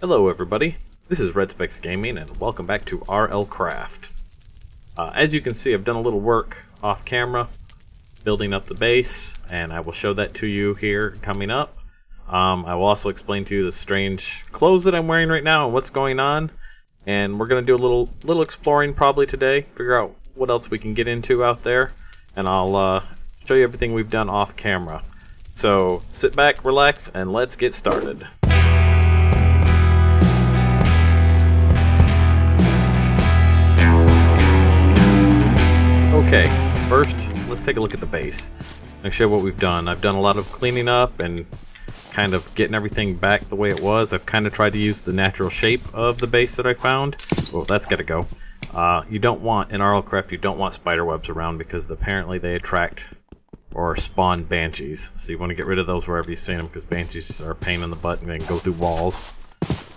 Hello everybody, this is Red Specs Gaming and welcome back to RL Craft. As you can see, I've done a little work off camera building up the base, and I will show that to you here coming up. I will also explain to you the strange clothes that I'm wearing right now and what's going on, and we're going to do a little exploring probably today, figure out what else we can get into out there, and I'll show you everything we've done off camera. So sit back, relax, and let's get started. Okay, first let's take a look at the base and show what we've done. I've done a lot of cleaning up and kind of getting everything back the way it was. I've kind of tried to use the natural shape of the base that I found. Well, that's got to go. You don't want, in RL Craft, you don't want spider webs around because apparently they attract or spawn banshees. So you want to get rid of those wherever you see them because banshees are a pain in the butt and they can go through walls.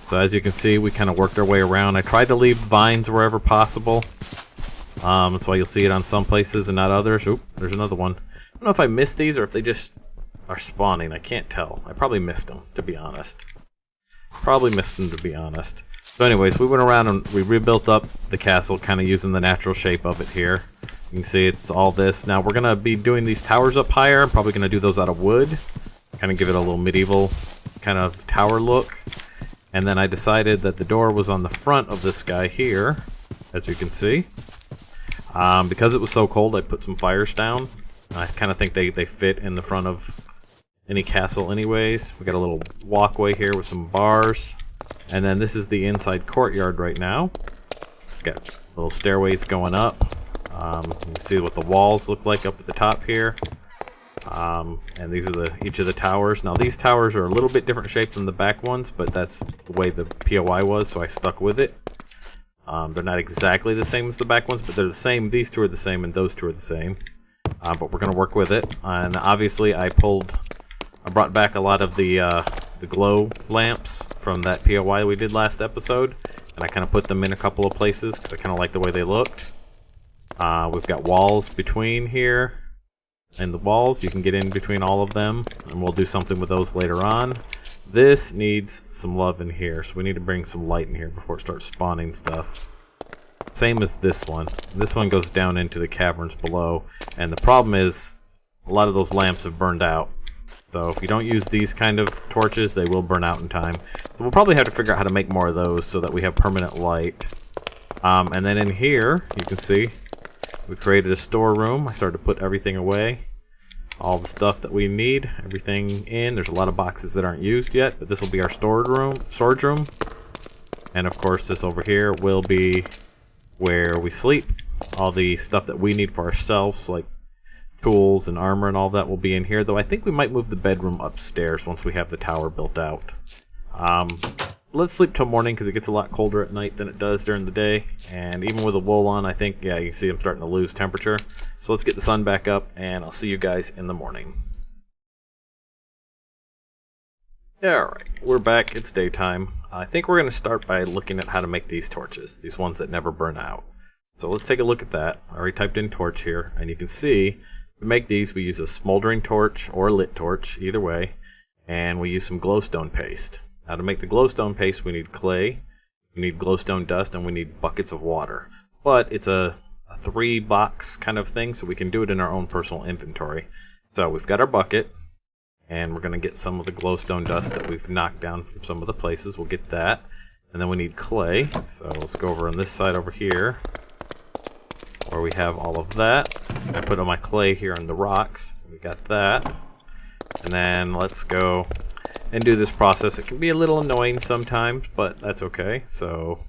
So as you can see, we kind of worked our way around. I tried to leave vines wherever possible. That's why you'll see it on some places and not others. Oop, there's another one. I don't know if I missed these or if they just are spawning. I can't tell. I probably missed them, to be honest. So anyways, we went around and we rebuilt up the castle, kind of using the natural shape of it here. You can see it's all this. Now we're going to be doing these towers up higher. I'm probably going to do those out of wood. Kind of give it a little medieval kind of tower look. And then I decided that the door was on the front of this guy here, as you can see. Because it was so cold, I put some fires down. I kind of think they fit in the front of any castle anyways. We got a little walkway here with some bars. And then this is the inside courtyard right now. Got little stairways going up. You can see what the walls look like up at the top here. And these are each of the towers. Now these towers are a little bit different shape than the back ones, but that's the way the POI was, so I stuck with it. They're not exactly the same as the back ones, but they're the same. These two are the same and those two are the same. But we're going to work with it. And obviously I brought back a lot of the glow lamps from that POI we did last episode. And I kind of put them in a couple of places because I kind of like the way they looked. We've got walls between here and the walls. You can get in between all of them. And we'll do something with those later on. This needs some love in here, so we need to bring some light in here before it starts spawning stuff. Same as this one. This one goes down into the caverns below, and the problem is a lot of those lamps have burned out. So if you don't use these kind of torches, they will burn out in time. So we'll probably have to figure out how to make more of those so that we have permanent light. And then in here, you can see, we created a storeroom. I started to put everything away. All the stuff that we need, everything in. There's a lot of boxes that aren't used yet, but this will be our storage room. And of course this over here will be where we sleep. All the stuff that we need for ourselves, like tools and armor and all that, will be in here, though I think we might move the bedroom upstairs once we have the tower built out. Let's sleep till morning because it gets a lot colder at night than it does during the day, and even with the wool on, I think, yeah, you can see I'm starting to lose temperature. So let's get the sun back up, and I'll see you guys in the morning. Alright, we're back. It's daytime. I think we're going to start by looking at how to make these torches, these ones that never burn out. So let's take a look at that. I already typed in torch here, and you can see to make these we use a smoldering torch or a lit torch, either way, and we use some glowstone paste. Now to make the glowstone paste we need clay, we need glowstone dust, and we need buckets of water. But it's a 3-box kind of thing, so we can do it in our own personal inventory. So we've got our bucket, and we're going to get some of the glowstone dust that we've knocked down from some of the places. We'll get that. And then we need clay, so let's go over on this side over here, where we have all of that. I put on my clay here on the rocks. We got that. And then let's go and do this process. It can be a little annoying sometimes, but that's okay. So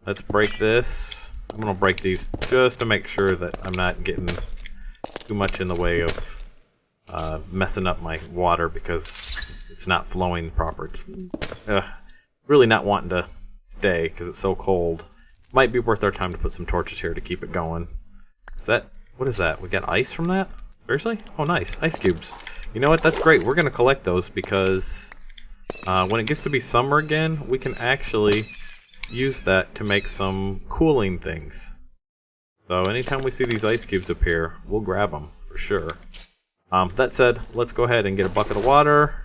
let's break this. I'm going to break these just to make sure that I'm not getting too much in the way of messing up my water because it's not flowing proper. It's really not wanting to stay because it's so cold. Might be worth our time to put some torches here to keep it going. What is that? We got ice from that? Seriously? Oh nice, ice cubes. You know what, that's great. We're going to collect those because when it gets to be summer again, we can actually use that to make some cooling things. So anytime we see these ice cubes appear, we'll grab them for sure. That said, let's go ahead and get a bucket of water.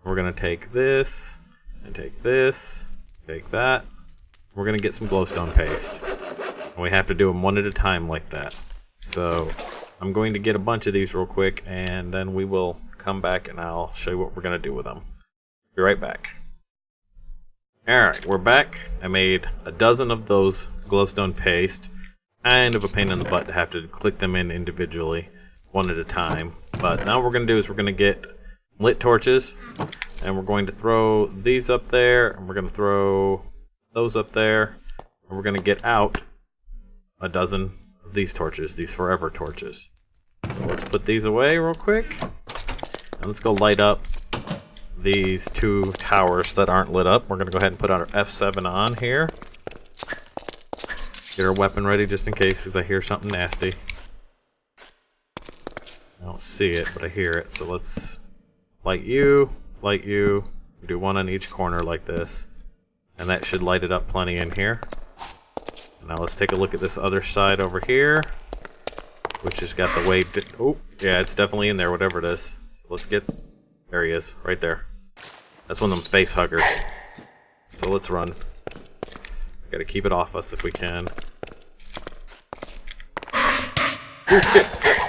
We're going to take this and And take this, take that. We're gonna get some glowstone paste. And we have to do them one at a time like that. So I'm going to get a bunch of these real quick, and then we will come back and I'll show you what we're gonna do with them. Be right back. Alright, we're back. I made a dozen of those glowstone paste. Kind of a pain in the butt to have to click them in individually, one at a time. But now what we're going to do is we're going to get lit torches, and we're going to throw these up there, and we're going to throw those up there, and we're going to get out a dozen of these torches, these forever torches. So let's put these away real quick, and let's go light up these two towers that aren't lit up. We're going to go ahead and put our F7 on here. Get our weapon ready just in case, because I hear something nasty. I don't see it, but I hear it. So let's light you, do one on each corner like this. And that should light it up plenty in here. Now let's take a look at this other side over here, which has got the way... Oh, yeah, it's definitely in there, whatever it is. So let's get... There he is, right there. That's one of them face huggers. So let's run. Gotta keep it off us if we can. Ooh, shit.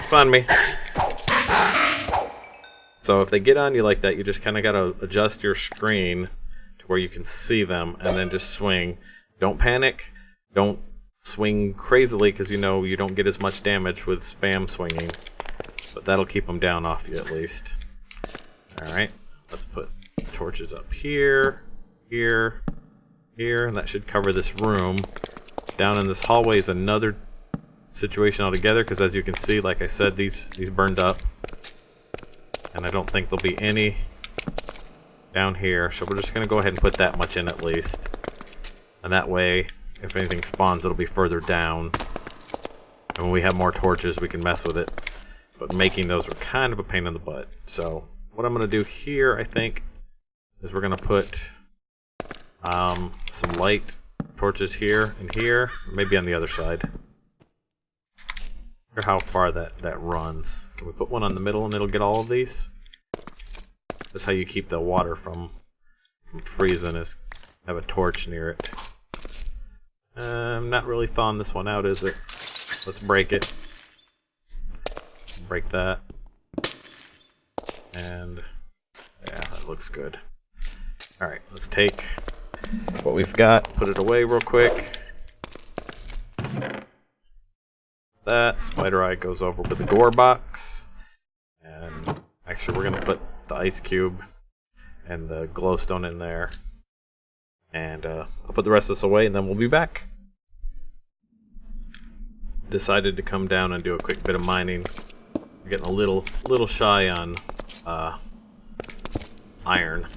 Find me. So if they get on you like that, you just kind of gotta adjust your screen to where you can see them, and then just swing. Don't panic. Don't swing crazily, because you know you don't get as much damage with spam swinging. But that'll keep them down off you at least. Alright, let's put torches up here, here, here, and that should cover this room. Down in this hallway is another situation altogether, because as you can see, like I said, these burned up. And I don't think there'll be any down here, so we're just going to go ahead and put that much in at least. And that way, if anything spawns, it'll be further down. And when we have more torches, we can mess with it. But making those were kind of a pain in the butt. So what I'm going to do here, I think, is we're going to put some light torches here and here, maybe on the other side. I wonder how far that runs. Can we put one on the middle and it'll get all of these? That's how you keep the water from freezing, is have a torch near it. I'm not really thawing this one out, is it? Let's break it. Break that. And yeah, that looks good. Alright, let's take what we've got, put it away real quick. That spider eye goes over with the gore box. And actually we're gonna put the ice cube and the glowstone in there. And I'll put the rest of this away and then we'll be back. Decided to come down and do a quick bit of mining. We're getting a little shy on iron.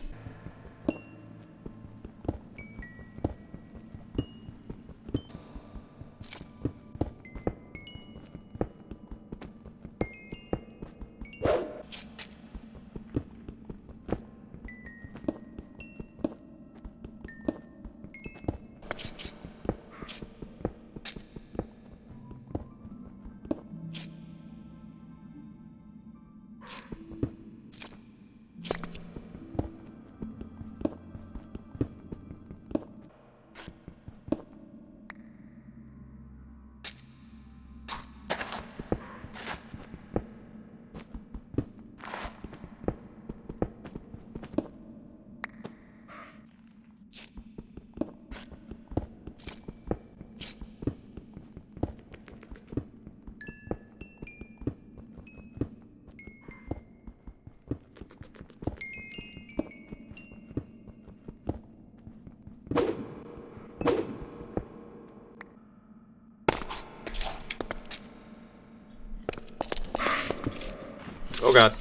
Oh god.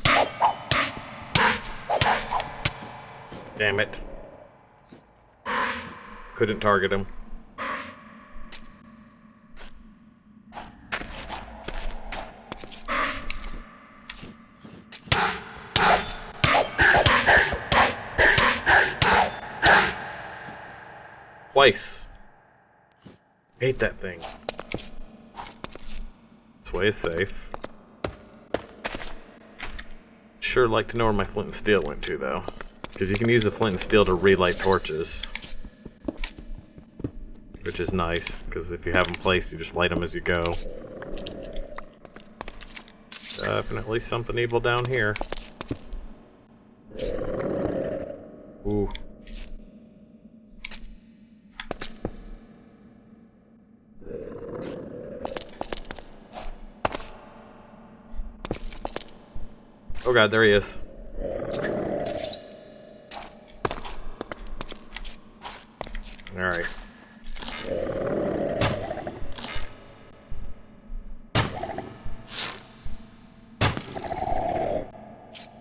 Damn it. Couldn't target him. Twice. Hate that thing. This way is safe. Sure like to know where my flint and steel went to, though. Because you can use the flint and steel to relight torches. Which is nice, because if you have them placed, you just light them as you go. Definitely something evil down here. Ooh. Oh god, there he is. Alright.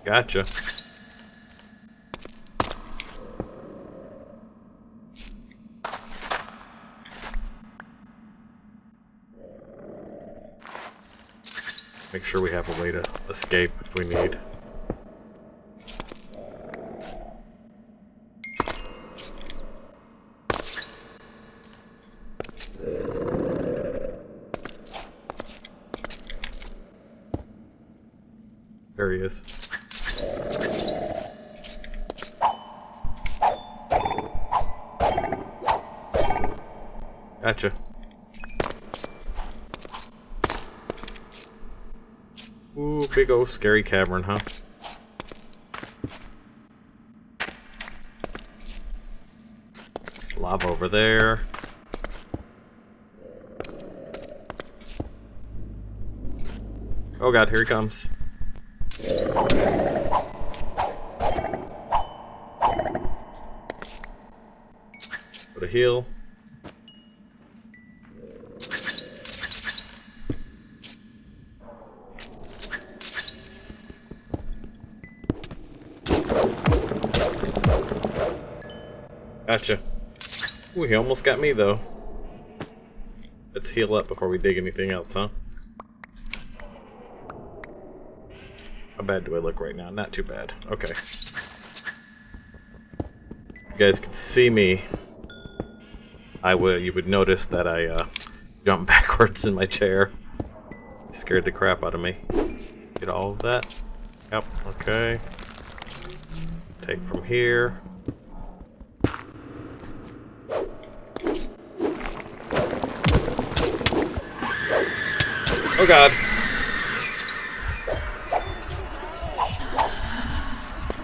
Gotcha. Make sure we have a way to escape if we need. There he is. Gotcha. Ooh, big old scary cavern, huh? Lava over there. Oh god, here he comes. Put a heal. Gotcha. Ooh, he almost got me though. Let's heal up before we dig anything else, huh? How bad do I look right now? Not too bad. Okay. If you guys could see me, you would notice that I jumped backwards in my chair. It scared the crap out of me. Get all of that. Yep, okay. Take from here. Oh god.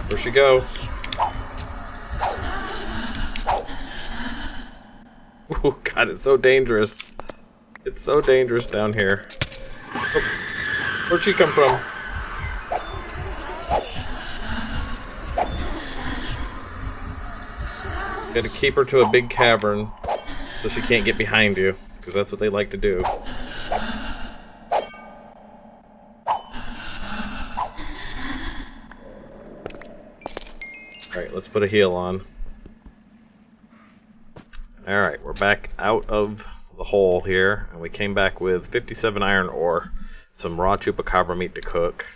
Where'd she go? Oh god, it's so dangerous. It's so dangerous down here. Oh, where'd she come from? Gotta keep her to a big cavern so she can't get behind you, because that's what they like to do. Alright, let's put a heal on. Alright, we're back out of the hole here, and we came back with 57 iron ore, some raw chupacabra meat to cook.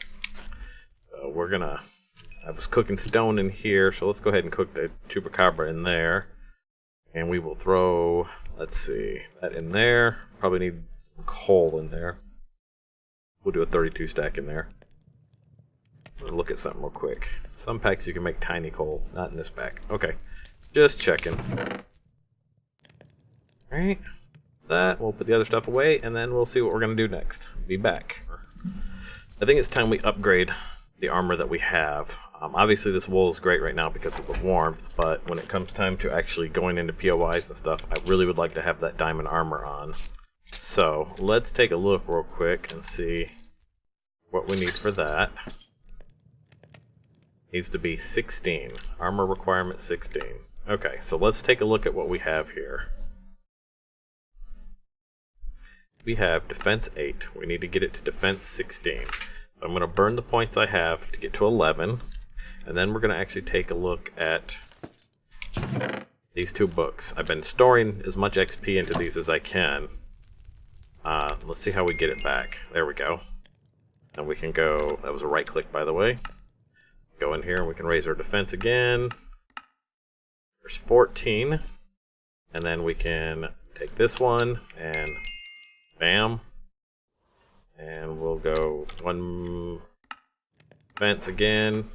I was cooking stone in here, so let's go ahead and cook the chupacabra in there. And we will throw, let's see, that in there. Probably need some coal in there. We'll do a 32 stack in there. Look at something real quick. Some packs you can make tiny coal, not in this pack. Okay, just checking. Alright, that, we'll put the other stuff away, and then we'll see what we're going to do next. Be back. I think it's time we upgrade the armor that we have. Obviously this wool is great right now because of the warmth, but when it comes time to actually going into POIs and stuff, I really would like to have that diamond armor on. So, let's take a look real quick and see what we need for that. Needs to be 16. Armor requirement 16. Okay, so let's take a look at what we have here. We have defense 8. We need to get it to defense 16. I'm going to burn the points I have to get to 11. And then we're going to actually take a look at these two books. I've been storing as much XP into these as I can. Let's see how we get it back. There we go. And we can go, that was a right click by the way. Go in here and we can raise our defense again. There's 14. And then we can take this one and bam. And we'll go one defense again.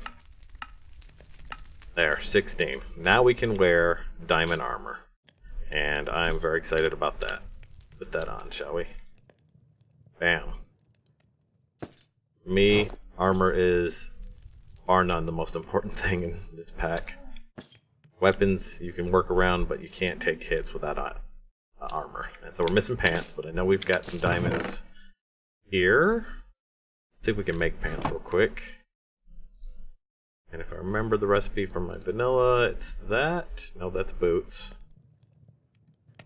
There, 16. Now we can wear diamond armor. And I'm very excited about that. Put that on, shall we? Bam. Me, armor is bar none the most important thing in this pack. Weapons you can work around, but you can't take hits without armor. And so we're missing pants, but I know we've got some diamonds here. Let's see if we can make pants real quick. And if I remember the recipe from my vanilla, it's that. No, that's boots.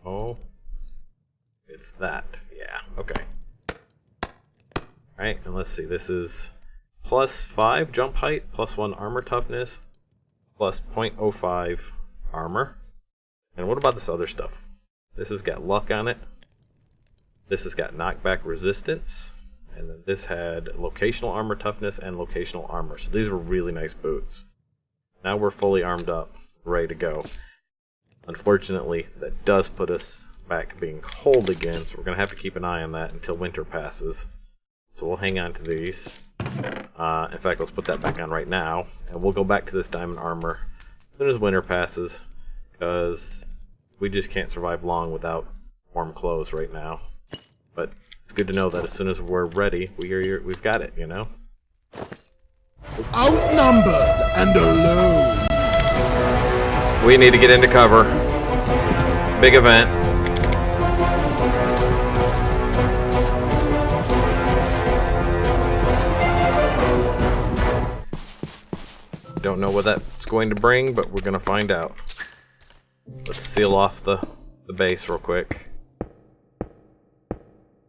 Oh. It's that. Yeah, okay. Alright, and let's see. This is +5 jump height, +1 armor toughness, plus 0.05 armor. And what about this other stuff? This has got luck on it. This has got knockback resistance. And then this had locational armor toughness and locational armor. So these were really nice boots. Now we're fully armed up, ready to go. Unfortunately, that does put us back being cold again, so we're going to have to keep an eye on that until winter passes. So we'll hang on to these. In fact, let's put that back on right now, and we'll go back to this diamond armor as soon as winter passes, because we just can't survive long without warm clothes right now. But it's good to know that as soon as we're ready, we've got it, you know? Outnumbered and alone. We need to get into cover. Big event. Don't know what that's going to bring, but we're going to find out. Let's seal off the base real quick.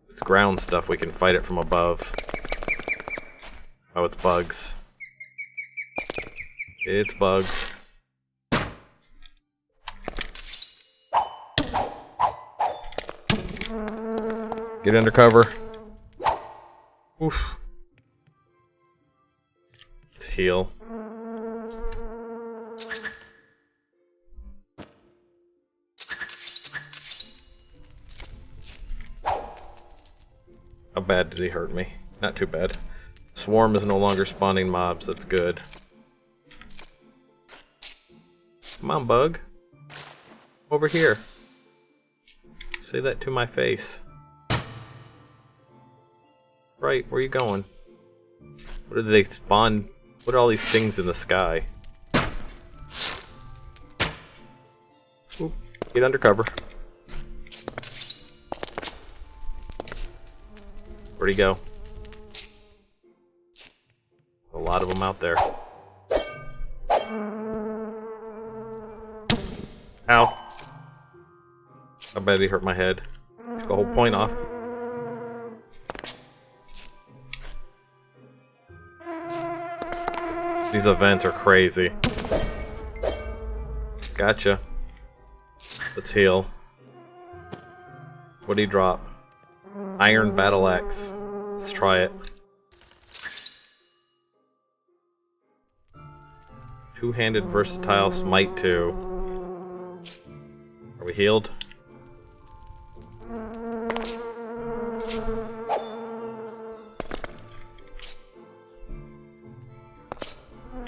It's ground stuff, we can fight it from above. Oh, it's bugs. It's bugs. Get under cover. Oof. Let's heal. How bad did he hurt me? Not too bad. Swarm is no longer spawning mobs, that's good. Come on, bug. Over here. Say that to my face. Right, where are you going? What did they spawn? What are all these things in the sky? Oop, get under cover. Where'd he go? A lot of them out there. Ow. I bet he hurt my head. Took a whole point off. These events are crazy. Gotcha. Let's heal. What'd he drop? Iron Battle Axe. Let's try it. Two-handed versatile smite 2. Are we healed?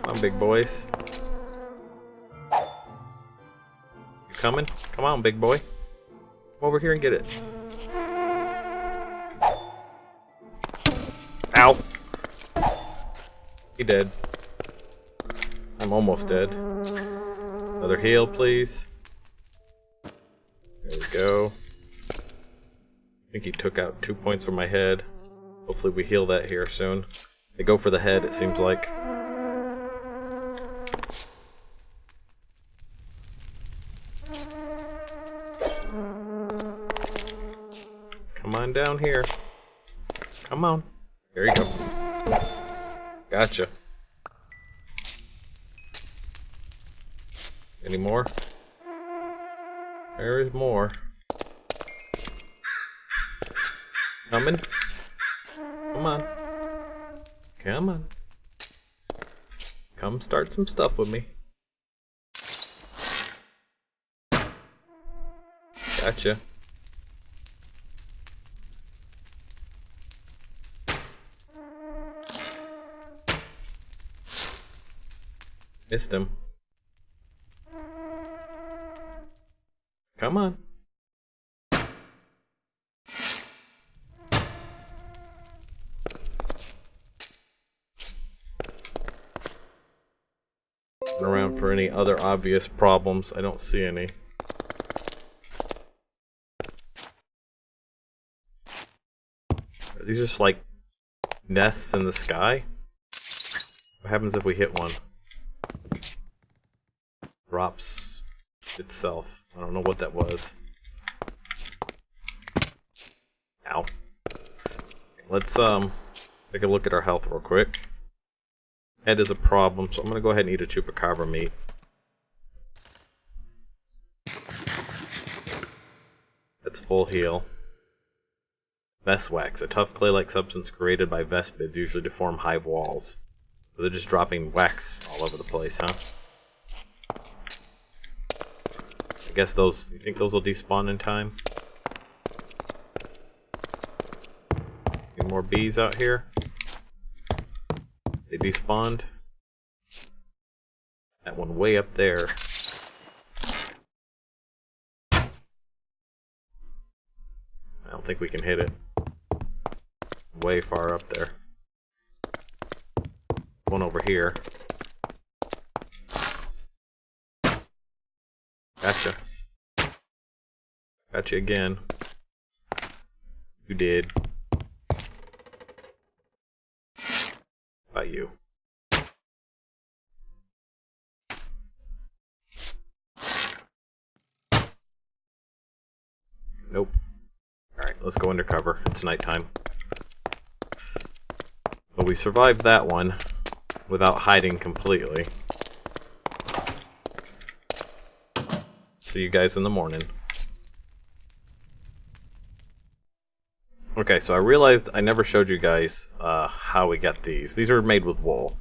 Come on, big boys. You coming? Come on, big boy. Come over here and get it. Ow! He dead. I'm almost dead. Another heal, please. There we go. I think he took out 2 points from my head. Hopefully we heal that here soon. They go for the head, it seems like. Come on down here. Come on. There you go. Gotcha. Any more? There is more. Coming? Come on. Come on. Come start some stuff with me. Gotcha. Missed him. Come on. Around for any other obvious problems. I don't see any. Are these just like nests in the sky? What happens if we hit one? Drops itself. I don't know what that was. Ow. Let's take a look at our health real quick. Head is a problem, so I'm gonna go ahead and eat a chupacabra meat. That's full heal. Vest wax, a tough clay-like substance created by vespids, usually to form hive walls. So they're just dropping wax all over the place, huh? I guess those, you think those will despawn in time? Any more bees out here? They despawned. That one way up there. I don't think we can hit it. Way far up there. One over here. Gotcha. Gotcha again. You did. About you. Nope. Alright, let's go undercover. It's nighttime. But we survived that one without hiding completely. See you guys in the morning. Okay, so I realized I never showed you guys how we got these. These are made with wool.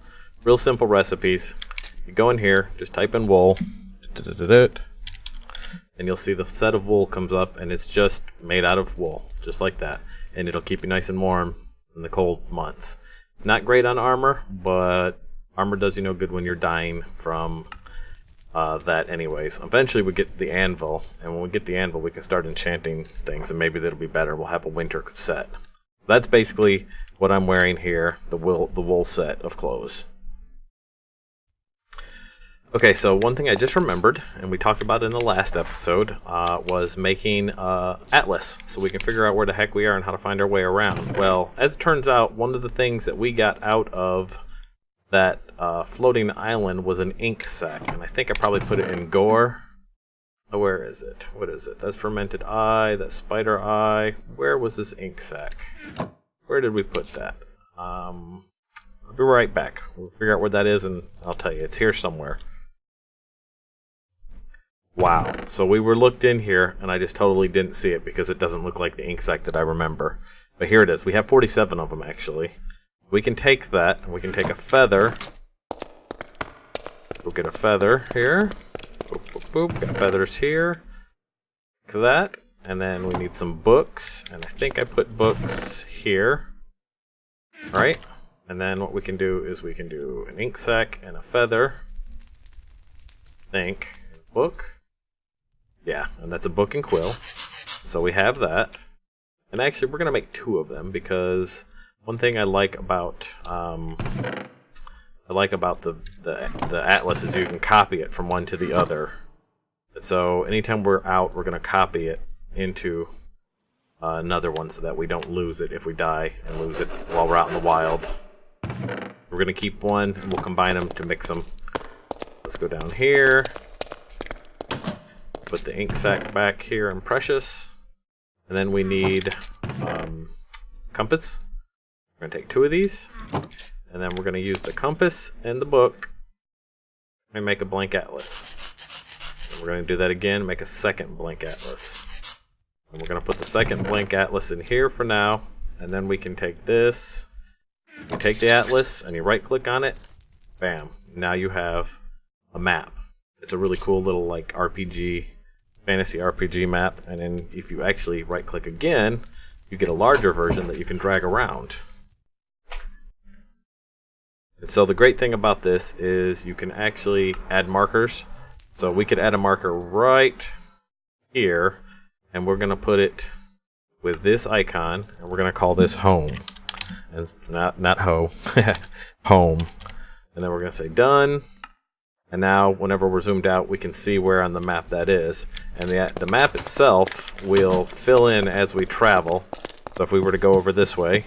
Real simple recipes. You go in here, just type in wool, and you'll see the set of wool comes up, and it's just made out of wool, just like that. And it'll keep you nice and warm in the cold months. It's not great on armor, but armor does you no good when you're dying from that anyways. Eventually we get the anvil, and when we get the anvil we can start enchanting things, and maybe that'll be better. We'll have a winter set. That's basically what I'm wearing here, the wool set of clothes. Okay, so one thing I just remembered, and we talked about in the last episode, was making atlas, so we can figure out where the heck we are and how to find our way around. Well, as it turns out, one of the things that we got out of that floating island was an ink sac, and I think I probably put it in gore. Oh, where is it? What is it? That's fermented eye, that's spider eye. Where was this ink sac? Where did we put that? I'll be right back. We'll figure out where that is, and I'll tell you. It's here somewhere. Wow. So we were looked in here, and I just totally didn't see it because it doesn't look like the ink sac that I remember. But here it is. We have 47 of them, actually. We can take that, and we can take a feather. We'll get a feather here. Boop, boop, boop. Got feathers here. Look at that. And then we need some books, and I think I put books here. Alright. And then what we can do is we can do an ink sac and a feather. Think. Book. Yeah, and that's a book and quill. So we have that. And actually we're going to make two of them because one thing I like about the atlas is you can copy it from one to the other. So anytime we're out, we're going to copy it into another one so that we don't lose it if we die and lose it while we're out in the wild. We're going to keep one and we'll combine them to mix them. Let's go down here. Put the ink sac back here in Precious. And then we need compass. We're going to take two of these. And then we're going to use the compass and the book and make a blank atlas. And we're going to do that again, make a second blank atlas. And we're going to put the second blank atlas in here for now. And then we can take this. You take the atlas and you right click on it. Bam. Now you have a map. It's a really cool little like RPG, fantasy RPG map. And then if you actually right click again, you get a larger version that you can drag around. And so the great thing about this is you can actually add markers. So we could add a marker right here, and we're gonna put it with this icon, and we're gonna call this home. And it's not ho, home. And then we're gonna say done. And now, whenever we're zoomed out, we can see where on the map that is. And the map itself will fill in as we travel. So if we were to go over this way,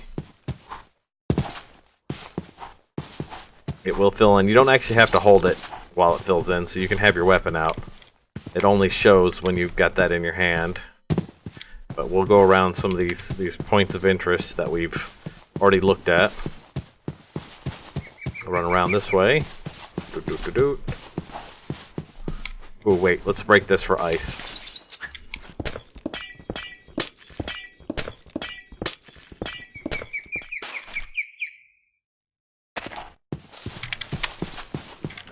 it will fill in. You don't actually have to hold it while it fills in, so you can have your weapon out. It only shows when you've got that in your hand. But we'll go around some of these points of interest that we've already looked at. Run around this way. Oh wait, let's break this for ice.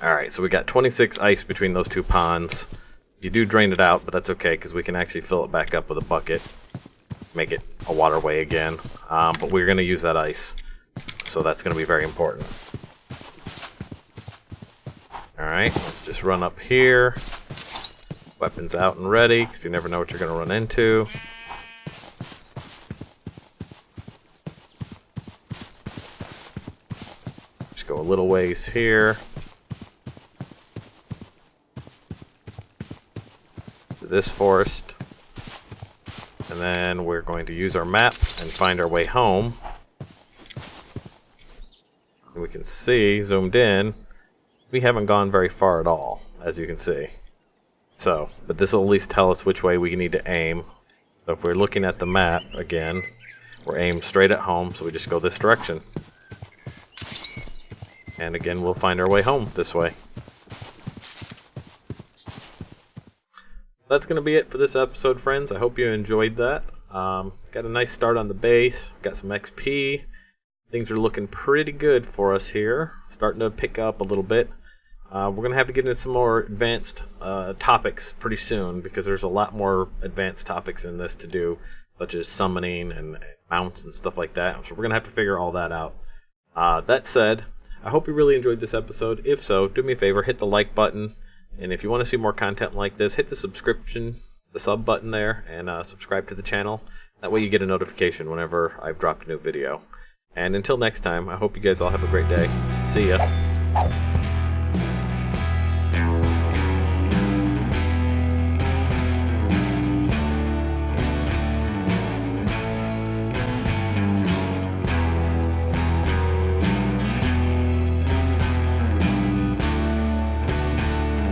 Alright, so we got 26 ice between those two ponds. You do drain it out, but that's okay because we can actually fill it back up with a bucket. Make it a waterway again. But we're going to use that ice. So that's going to be very important. Alright, let's just run up here. Weapons out and ready, because you never know what you're going to run into. Just go a little ways here. To this forest. And then we're going to use our map and find our way home. And we can see, zoomed in, we haven't gone very far at all, as you can see. So, but this will at least tell us which way we need to aim. So if we're looking at the map, again, we're aimed straight at home, so we just go this direction. And again, we'll find our way home this way. That's going to be it for this episode, friends. I hope you enjoyed that. Got a nice start on the base, got some XP. Things are looking pretty good for us here. Starting to pick up a little bit. We're going to have to get into some more advanced topics pretty soon because there's a lot more advanced topics in this to do, such as summoning and mounts and stuff like that. So we're going to have to figure all that out. That said, I hope you really enjoyed this episode. If so, do me a favor, hit the like button. And if you want to see more content like this, hit the sub button there, and subscribe to the channel. That way you get a notification whenever I've dropped a new video. And until next time, I hope you guys all have a great day. See ya.